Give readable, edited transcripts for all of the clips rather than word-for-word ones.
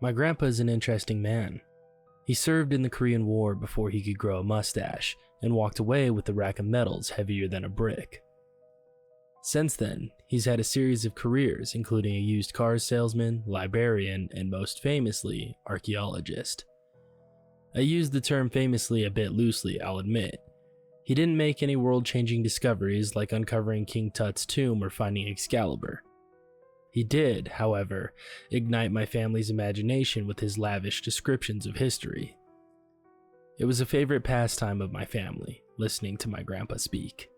My grandpa is an interesting man. He served in the Korean War before he could grow a mustache, and walked away with a rack of medals heavier than a brick. Since then, he's had a series of careers, including a used cars salesman, librarian, and most famously, archaeologist. I use the term famously a bit loosely, I'll admit. He didn't make any world-changing discoveries like uncovering King Tut's tomb or finding Excalibur. He did, however, ignite my family's imagination with his lavish descriptions of history. It was a favorite pastime of my family, listening to my grandpa speak.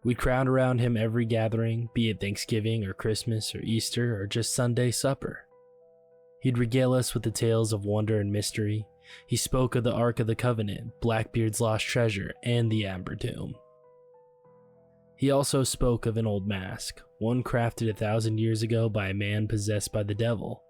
We'd crowd around him every gathering, be it Thanksgiving or Christmas or Easter or just Sunday supper. He'd regale us with the tales of wonder and mystery. He spoke of the Ark of the Covenant, Blackbeard's lost treasure, and the Amber Tomb. He also spoke of an old mask, one crafted 1,000 years ago by a man possessed by the devil.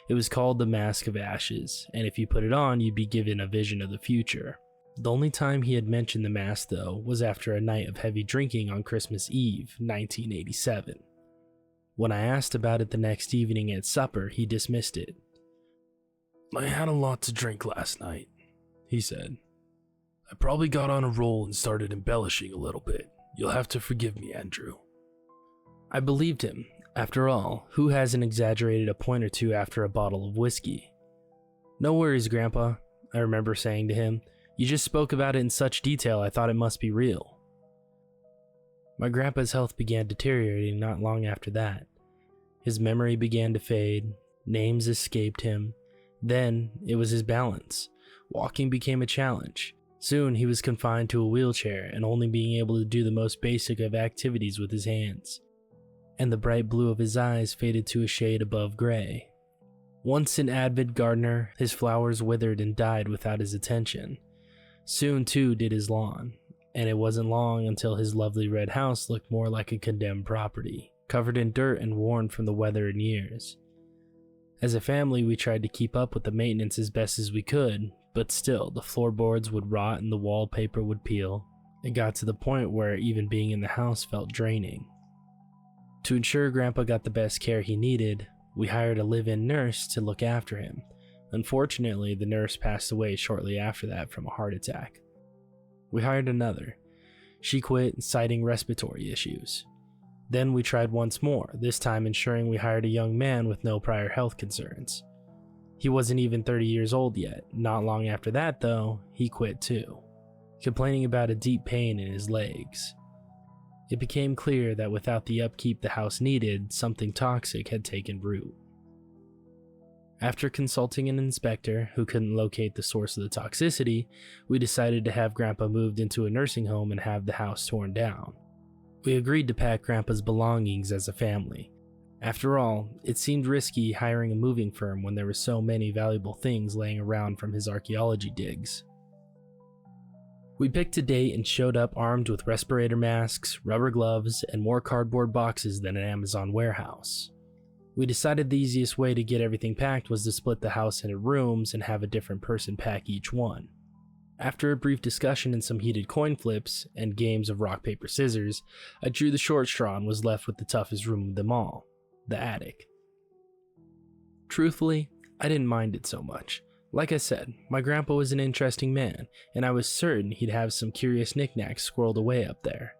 It was called the Mask of Ashes, and if you put it on, you'd be given a vision of the future. The only time he had mentioned the mask, though, was after a night of heavy drinking on Christmas Eve, 1987. When I asked about it the next evening at supper, he dismissed it. "I had a lot to drink last night," he said. "I probably got on a roll and started embellishing a little bit. You'll have to forgive me, Andrew." I believed him. After all, who hasn't exaggerated a point or two after a bottle of whiskey? "No worries, Grandpa," I remember saying to him. "You just spoke about it in such detail I thought it must be real." My grandpa's health began deteriorating not long after that. His memory began to fade, names escaped him. Then, it was his balance. Walking became a challenge. Soon, he was confined to a wheelchair and only being able to do the most basic of activities with his hands. And the bright blue of his eyes faded to a shade above gray. Once an avid gardener, his flowers withered and died without his attention. Soon too did his lawn, and it wasn't long until his lovely red house looked more like a condemned property, covered in dirt and worn from the weather and years. As a family, we tried to keep up with the maintenance as best as we could, but still, the floorboards would rot and the wallpaper would peel. It got to the point where even being in the house felt draining. To ensure Grandpa got the best care he needed, we hired a live-in nurse to look after him. Unfortunately, the nurse passed away shortly after that from a heart attack. We hired another. She quit, citing respiratory issues. Then we tried once more, this time ensuring we hired a young man with no prior health concerns. He wasn't even 30 years old yet. Not long after that, though, he quit too, complaining about a deep pain in his legs. It became clear that without the upkeep the house needed, something toxic had taken root. After consulting an inspector who couldn't locate the source of the toxicity, we decided to have Grandpa moved into a nursing home and have the house torn down. We agreed to pack Grandpa's belongings as a family. After all, it seemed risky hiring a moving firm when there were so many valuable things laying around from his archaeology digs. We picked a date and showed up armed with respirator masks, rubber gloves, and more cardboard boxes than an Amazon warehouse. We decided the easiest way to get everything packed was to split the house into rooms and have a different person pack each one. After a brief discussion and some heated coin flips and games of rock, paper, scissors, I drew the short straw and was left with the toughest room of them all, the attic. Truthfully, I didn't mind it so much. Like I said, my grandpa was an interesting man, and I was certain he'd have some curious knickknacks squirreled away up there.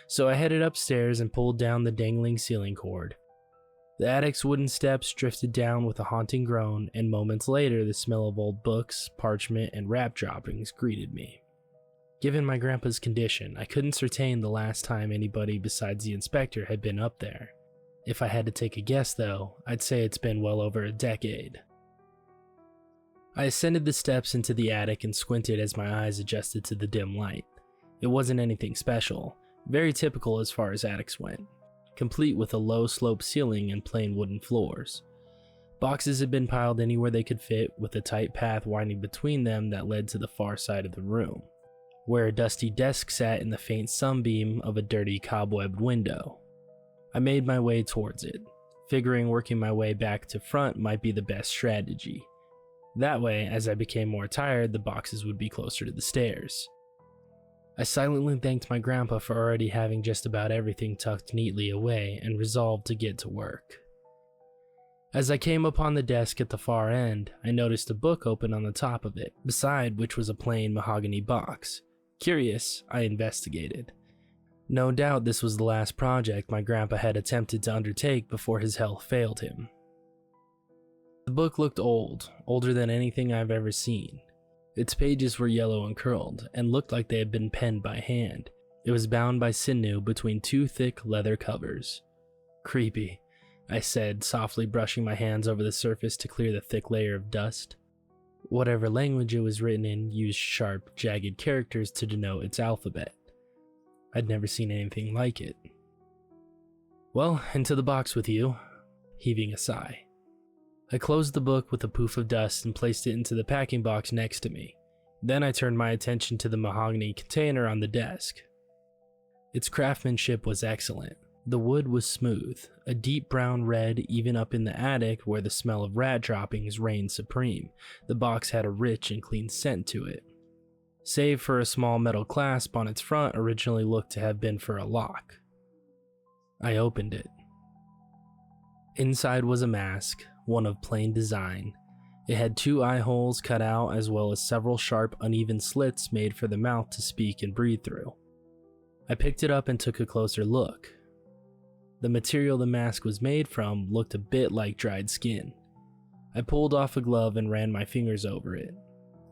So I headed upstairs and pulled down the dangling ceiling cord. The attic's wooden steps drifted down with a haunting groan, and moments later the smell of old books, parchment, and wrap droppings greeted me. Given my grandpa's condition, I couldn't ascertain the last time anybody besides the inspector had been up there. If I had to take a guess though, I'd say it's been well over a decade. I ascended the steps into the attic and squinted as my eyes adjusted to the dim light. It wasn't anything special, very typical as far as attics went, complete with a low slope ceiling and plain wooden floors. Boxes had been piled anywhere they could fit, with a tight path winding between them that led to the far side of the room, where a dusty desk sat in the faint sunbeam of a dirty cobwebbed window. I made my way towards it, figuring working my way back to front might be the best strategy. That way, as I became more tired, the boxes would be closer to the stairs. I silently thanked my grandpa for already having just about everything tucked neatly away and resolved to get to work. As I came upon the desk at the far end, I noticed a book open on the top of it, beside which was a plain mahogany box. Curious, I investigated. No doubt this was the last project my grandpa had attempted to undertake before his health failed him. The book looked old, older than anything I've ever seen. Its pages were yellow and curled, and looked like they had been penned by hand. It was bound by sinew between two thick leather covers. Creepy, I said, softly brushing my hands over the surface to clear the thick layer of dust. Whatever language it was written in used sharp, jagged characters to denote its alphabet. I'd never seen anything like it. Well, into the box with you, heaving a sigh. I closed the book with a poof of dust and placed it into the packing box next to me. Then I turned my attention to the mahogany container on the desk. Its craftsmanship was excellent. The wood was smooth, a deep brown red even up in the attic where the smell of rat droppings reigned supreme. The box had a rich and clean scent to it. Save for a small metal clasp on its front originally looked to have been for a lock. I opened it. Inside was a mask, one of plain design. It had 2 eye holes cut out as well as several sharp, uneven slits made for the mouth to speak and breathe through. I picked it up and took a closer look. The material the mask was made from looked a bit like dried skin. I pulled off a glove and ran my fingers over it.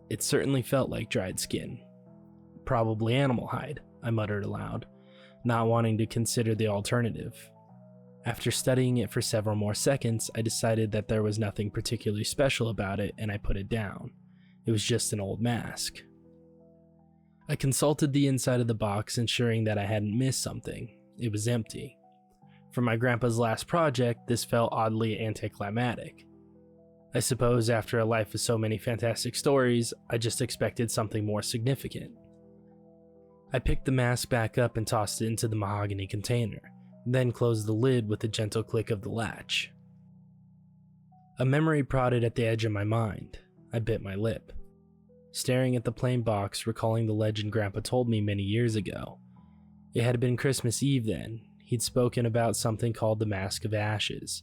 It certainly felt like dried skin. Probably animal hide, I muttered aloud, not wanting to consider the alternative. After studying it for several more seconds, I decided that there was nothing particularly special about it and I put it down. It was just an old mask. I consulted the inside of the box, ensuring that I hadn't missed something. It was empty. For my grandpa's last project, this felt oddly anticlimactic. I suppose after a life of so many fantastic stories, I just expected something more significant. I picked the mask back up and tossed it into the mahogany container, then closed the lid with a gentle click of the latch. A memory prodded at the edge of my mind. I bit my lip, staring at the plain box, recalling the legend Grandpa told me many years ago. It had been Christmas Eve then. He'd spoken about something called the Mask of Ashes,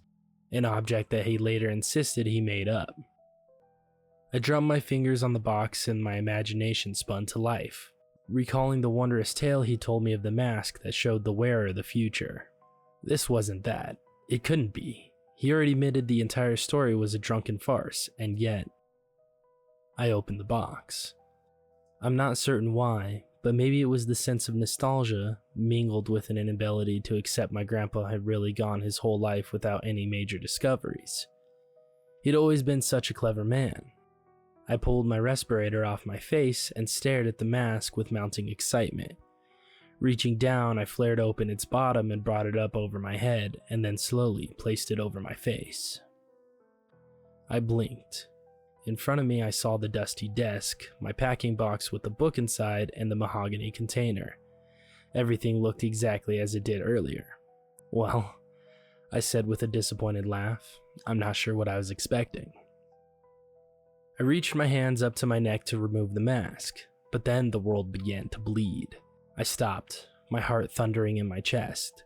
an object that he later insisted he made up. I drummed my fingers on the box and my imagination spun to life, recalling the wondrous tale he told me of the mask that showed the wearer the future. This wasn't that. It couldn't be. He already admitted the entire story was a drunken farce, and yet... I opened the box. I'm not certain why, but maybe it was the sense of nostalgia mingled with an inability to accept my grandpa had really gone his whole life without any major discoveries. He'd always been such a clever man. I pulled my respirator off my face and stared at the mask with mounting excitement. Reaching down, I flared open its bottom and brought it up over my head, and then slowly placed it over my face. I blinked. In front of me, I saw the dusty desk, my packing box with the book inside, and the mahogany container. Everything looked exactly as it did earlier. Well, I said with a disappointed laugh, I'm not sure what I was expecting. I reached my hands up to my neck to remove the mask, but then the world began to bleed. I stopped, my heart thundering in my chest.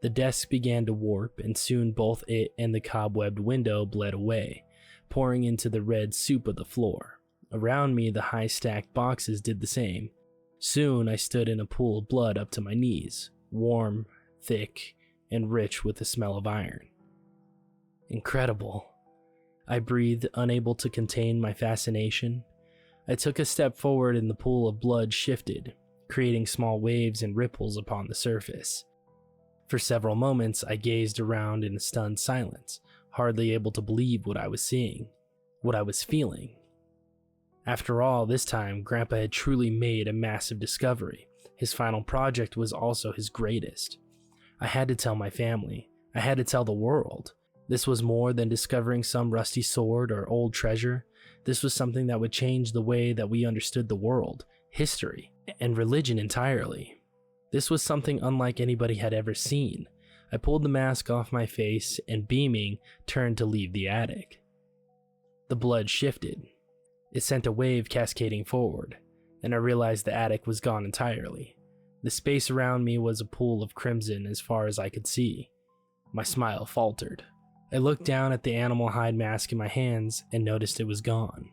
The desk began to warp, and soon both it and the cobwebbed window bled away, pouring into the red soup of the floor. Around me, the high-stacked boxes did the same. Soon, I stood in a pool of blood up to my knees, warm, thick, and rich with the smell of iron. Incredible. I breathed, unable to contain my fascination. I took a step forward and the pool of blood shifted, creating small waves and ripples upon the surface. For several moments, I gazed around in a stunned silence, hardly able to believe what I was seeing, what I was feeling. After all, this time, Grandpa had truly made a massive discovery. His final project was also his greatest. I had to tell my family. I had to tell the world. This was more than discovering some rusty sword or old treasure. This was something that would change the way that we understood the world, history, and religion entirely. This was something unlike anybody had ever seen. I pulled the mask off my face and, beaming, turned to leave the attic. The blood shifted. It sent a wave cascading forward, and I realized the attic was gone entirely. The space around me was a pool of crimson as far as I could see. My smile faltered. I looked down at the animal hide mask in my hands and noticed it was gone.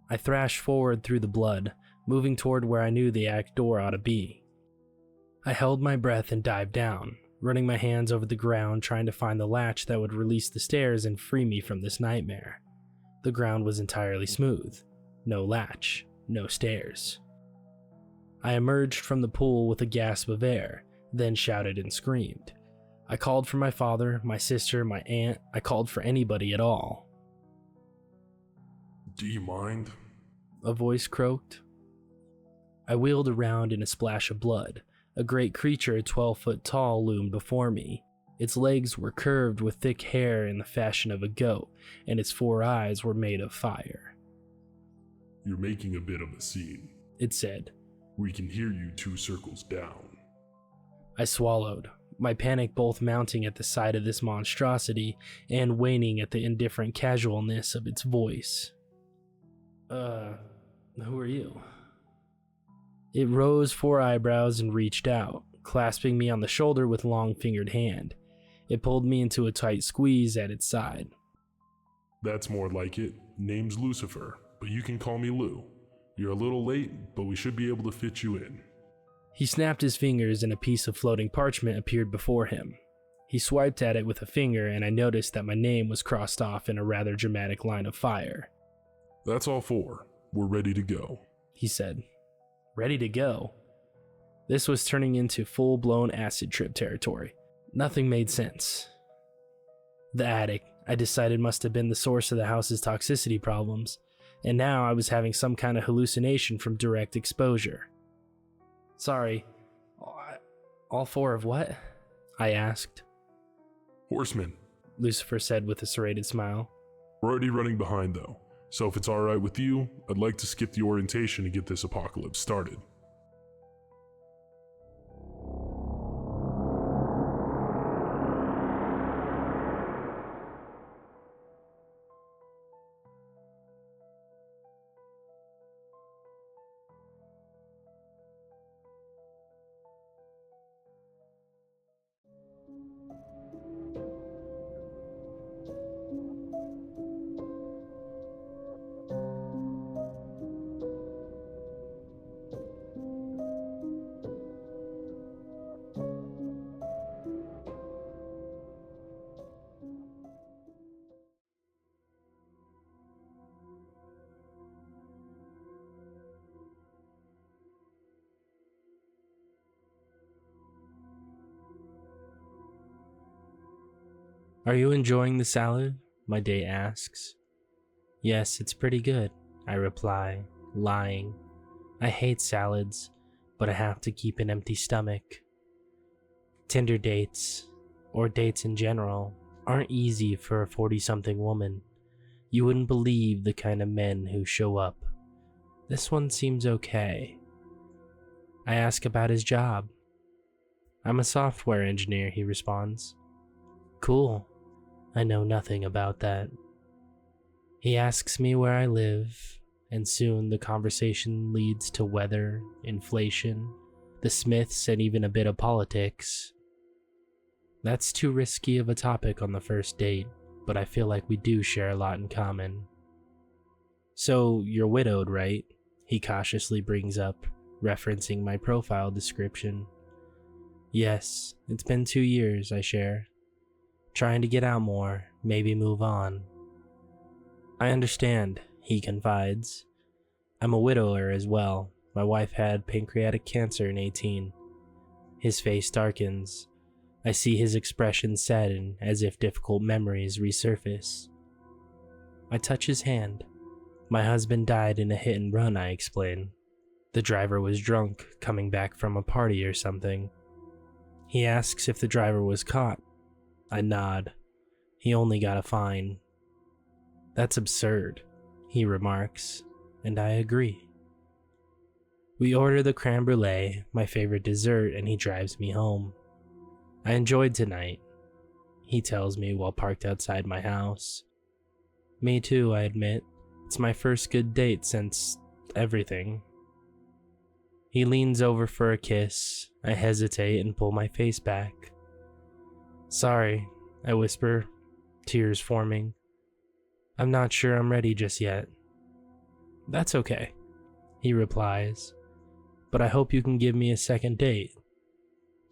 I thrashed forward through the blood, moving toward where I knew the attic door ought to be. I held my breath and dived down, running my hands over the ground trying to find the latch that would release the stairs and free me from this nightmare. The ground was entirely smooth. No latch, no stairs. I emerged from the pool with a gasp of air, then shouted and screamed. I called for my father, my sister, my aunt. I called for anybody at all. "Do you mind?" A voice croaked. I wheeled around in a splash of blood. A great creature 12 foot tall loomed before me. Its legs were curved with thick hair in the fashion of a goat, and its 4 eyes were made of fire. "You're making a bit of a scene," it said. "We can hear you 2 circles down." I swallowed, my panic both mounting at the sight of this monstrosity and waning at the indifferent casualness of its voice. Who are you?" It rose 4 eyebrows and reached out, clasping me on the shoulder with long-fingered hand. It pulled me into a tight squeeze at its side. "That's more like it. Name's Lucifer, but you can call me Lou. You're a little late, but we should be able to fit you in." He snapped his fingers and a piece of floating parchment appeared before him. He swiped at it with a finger and I noticed that my name was crossed off in a rather dramatic line of fire. "That's all 4. We're ready to go," he said. Ready to go? This was turning into full-blown acid trip territory. Nothing made sense. The attic, I decided, must have been the source of the house's toxicity problems, and now I was having some kind of hallucination from direct exposure. "Sorry, all 4 of what?" I asked. "Horsemen," Lucifer said with a serrated smile. "We're already running behind though, so if it's alright with you, I'd like to skip the orientation and get this apocalypse started." "Are you enjoying the salad?" my date asks. "Yes, it's pretty good," I reply, lying. I hate salads, but I have to keep an empty stomach. Tinder dates, or dates in general, aren't easy for a 40-something woman. You wouldn't believe the kind of men who show up. This one seems okay. I ask about his job. "I'm a software engineer," he responds. "Cool. I know nothing about that." He asks me where I live, and soon the conversation leads to weather, inflation, the Smiths, and even a bit of politics. That's too risky of a topic on the first date, but I feel like we do share a lot in common. "So, you're widowed, right?" he cautiously brings up, referencing my profile description. "Yes, it's been 2 years," I share. "Trying to get out more, maybe move on." "I understand," he confides. "I'm a widower as well. My wife had pancreatic cancer in 18. His face darkens. I see his expression sadden as if difficult memories resurface. I touch his hand. "My husband died in a hit and run," I explain. "The driver was drunk, coming back from a party or something." He asks if the driver was caught. I nod. "He only got a fine." "That's absurd," he remarks, and I agree. We order the creme brulee, my favorite dessert, and he drives me home. "I enjoyed tonight," he tells me while parked outside my house. "Me too," I admit. "It's my first good date since everything." He leans over for a kiss. I hesitate and pull my face back. "Sorry, I whisper, tears forming. I'm not sure I'm ready just yet. That's okay, he replies, but I hope you can give me a second date.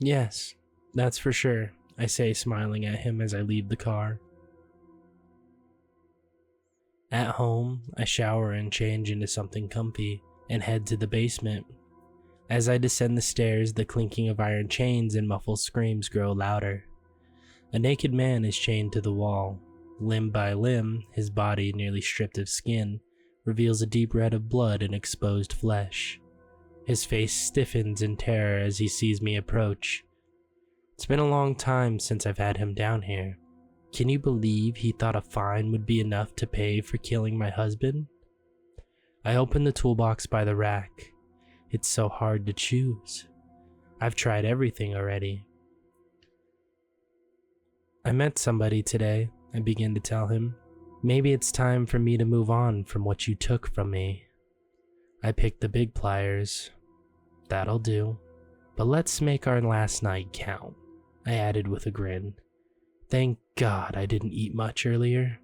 Yes, that's for sure, I say, smiling at him as I leave the car. At home, I shower and change into something comfy and head to the basement. As I descend the stairs, the clinking of iron chains and muffled screams grow louder. A naked man is chained to the wall. Limb by limb, his body, nearly stripped of skin, reveals a deep red of blood and exposed flesh. His face stiffens in terror as he sees me approach. It's been a long time since I've had him down here. Can you believe he thought a fine would be enough to pay for killing my husband? I open the toolbox by the rack. It's so hard to choose. I've tried everything already. I met somebody today, I begin to tell him. Maybe it's time for me to move on from what you took from me. I picked the big pliers. That'll do. But let's make our last night count, I added with a grin. Thank God I didn't eat much earlier.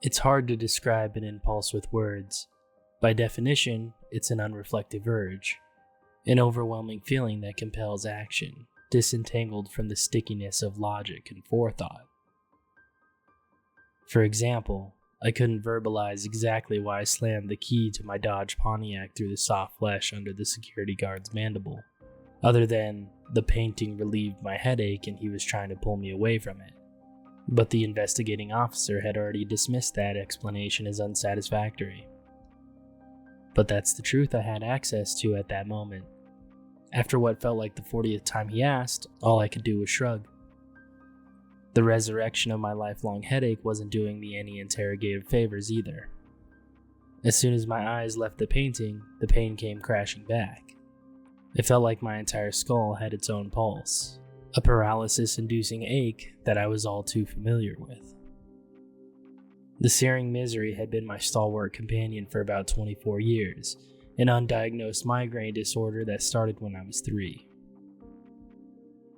It's hard to describe an impulse with words. By definition, it's an unreflective urge, an overwhelming feeling that compels action, disentangled from the stickiness of logic and forethought. For example, I couldn't verbalize exactly why I slammed the key to my Dodge Pontiac through the soft flesh under the security guard's mandible, other than the painting relieved my headache and he was trying to pull me away from it. But the investigating officer had already dismissed that explanation as unsatisfactory. But that's the truth I had access to at that moment. After what felt like the 40th time he asked, all I could do was shrug. The resurrection of my lifelong headache wasn't doing me any interrogative favors either. As soon as my eyes left the painting, the pain came crashing back. It felt like my entire skull had its own pulse. A paralysis-inducing ache that I was all too familiar with. The searing misery had been my stalwart companion for about 24 years, an undiagnosed migraine disorder that started when I was 3.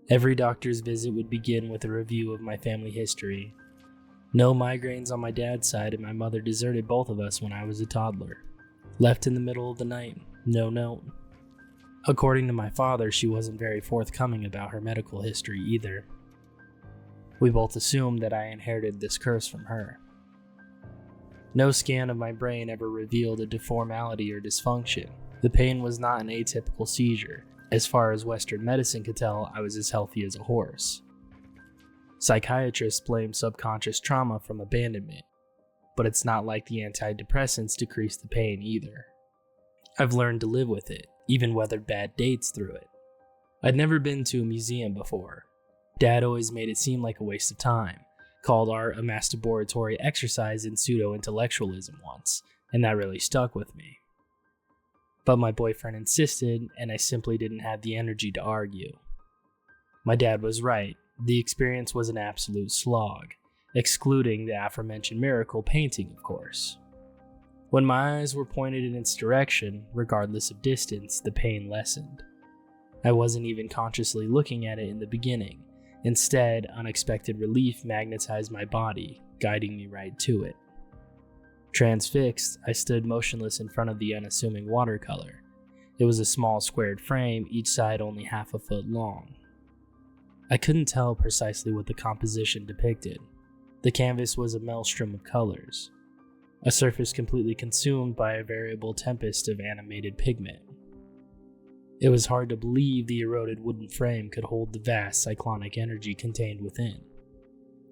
Every doctor's visit would begin with a review of my family history. No migraines on my dad's side, and my mother deserted both of us when I was a toddler. Left in the middle of the night, no note. According to my father, she wasn't very forthcoming about her medical history either. We both assumed that I inherited this curse from her. No scan of my brain ever revealed a deformality or dysfunction. The pain was not an atypical seizure. As far as Western medicine could tell, I was as healthy as a horse. Psychiatrists blame subconscious trauma from abandonment, but it's not like the antidepressants decrease the pain either. I've learned to live with it, even weathered bad dates through it. I'd never been to a museum before. Dad always made it seem like a waste of time, called art a masturbatory exercise in pseudo-intellectualism once, and that really stuck with me. But my boyfriend insisted, and I simply didn't have the energy to argue. My dad was right. The experience was an absolute slog, excluding the aforementioned miracle painting, of course. When my eyes were pointed in its direction, regardless of distance, the pain lessened. I wasn't even consciously looking at it in the beginning. Instead, unexpected relief magnetized my body, guiding me right to it. Transfixed, I stood motionless in front of the unassuming watercolor. It was a small squared frame, each side only half a foot long. I couldn't tell precisely what the composition depicted. The canvas was a maelstrom of colors. A surface completely consumed by a variable tempest of animated pigment. It was hard to believe the eroded wooden frame could hold the vast cyclonic energy contained within.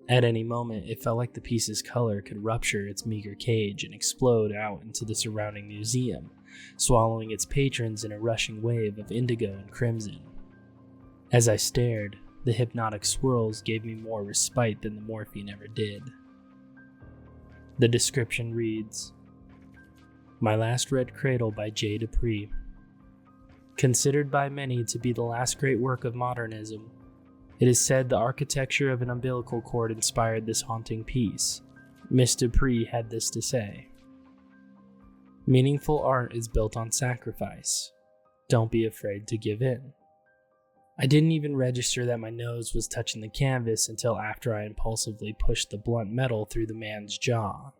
At any moment, it felt like the piece's color could rupture its meager cage and explode out into the surrounding museum, swallowing its patrons in a rushing wave of indigo and crimson. As I stared, the hypnotic swirls gave me more respite than the morphine ever did. The description reads, My Last Red Cradle by J. Dupree. Considered by many to be the last great work of modernism, it is said the architecture of an umbilical cord inspired this haunting piece. Miss Dupree had this to say, Meaningful art is built on sacrifice. Don't be afraid to give in. I didn't even register that my nose was touching the canvas until after I impulsively pushed the blunt metal through the man's jaw.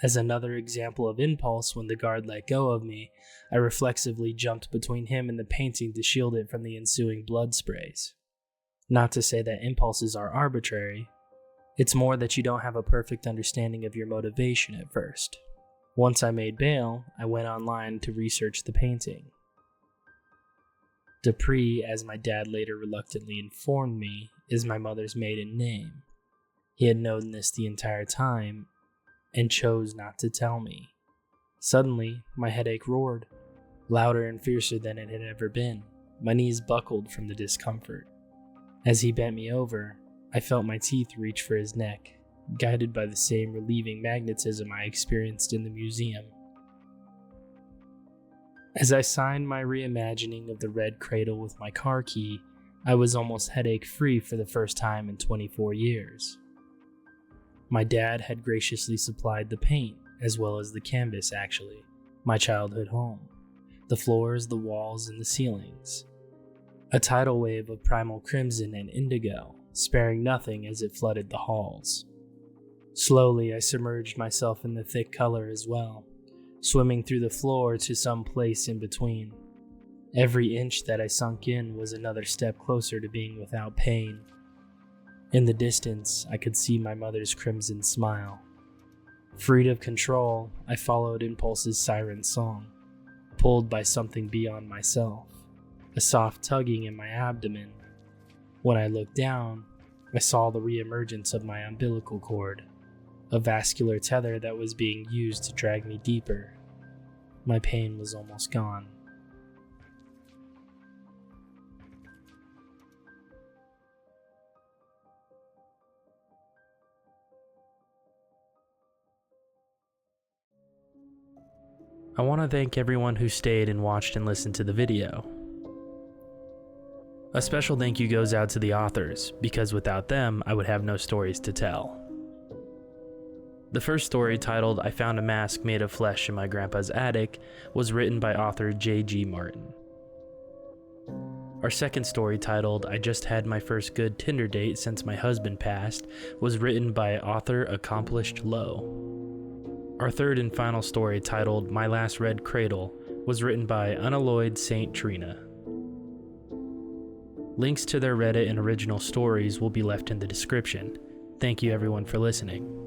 As another example of impulse, when the guard let go of me, I reflexively jumped between him and the painting to shield it from the ensuing blood sprays. Not to say that impulses are arbitrary, it's more that you don't have a perfect understanding of your motivation at first. Once I made bail, I went online to research the painting. Dupree, as my dad later reluctantly informed me, is my mother's maiden name. He had known this the entire time and chose not to tell me. Suddenly, my headache roared, louder and fiercer than it had ever been. My knees buckled from the discomfort. As he bent me over, I felt my teeth reach for his neck, guided by the same relieving magnetism I experienced in the museum. As I signed my reimagining of the red cradle with my car key, I was almost headache-free for the first time in 24 years. My dad had graciously supplied the paint, as well as the canvas actually, my childhood home, the floors, the walls, and the ceilings. A tidal wave of primal crimson and indigo, sparing nothing as it flooded the halls. Slowly, I submerged myself in the thick color as well, swimming through the floor to some place in between. Every inch that I sunk in was another step closer to being without pain. In the distance, I could see my mother's crimson smile. Freed of control, I followed Impulse's siren song, pulled by something beyond myself, a soft tugging in my abdomen. When I looked down, I saw the reemergence of my umbilical cord, a vascular tether that was being used to drag me deeper. My pain was almost gone. I want to thank everyone who stayed and watched and listened to the video. A special thank you goes out to the authors, because without them, I would have no stories to tell. The first story, titled I Found a Mask Made of Flesh in My Grandpa's Attic, was written by author J.G. Martin. Our second story, titled I Just Had My First Good Tinder Date Since My Husband Passed, was written by author Accomplished Low. Our third and final story, titled My Last Red Cradle, was written by Unalloyed Saint Trina. Links to their Reddit and original stories will be left in the description. Thank you everyone for listening.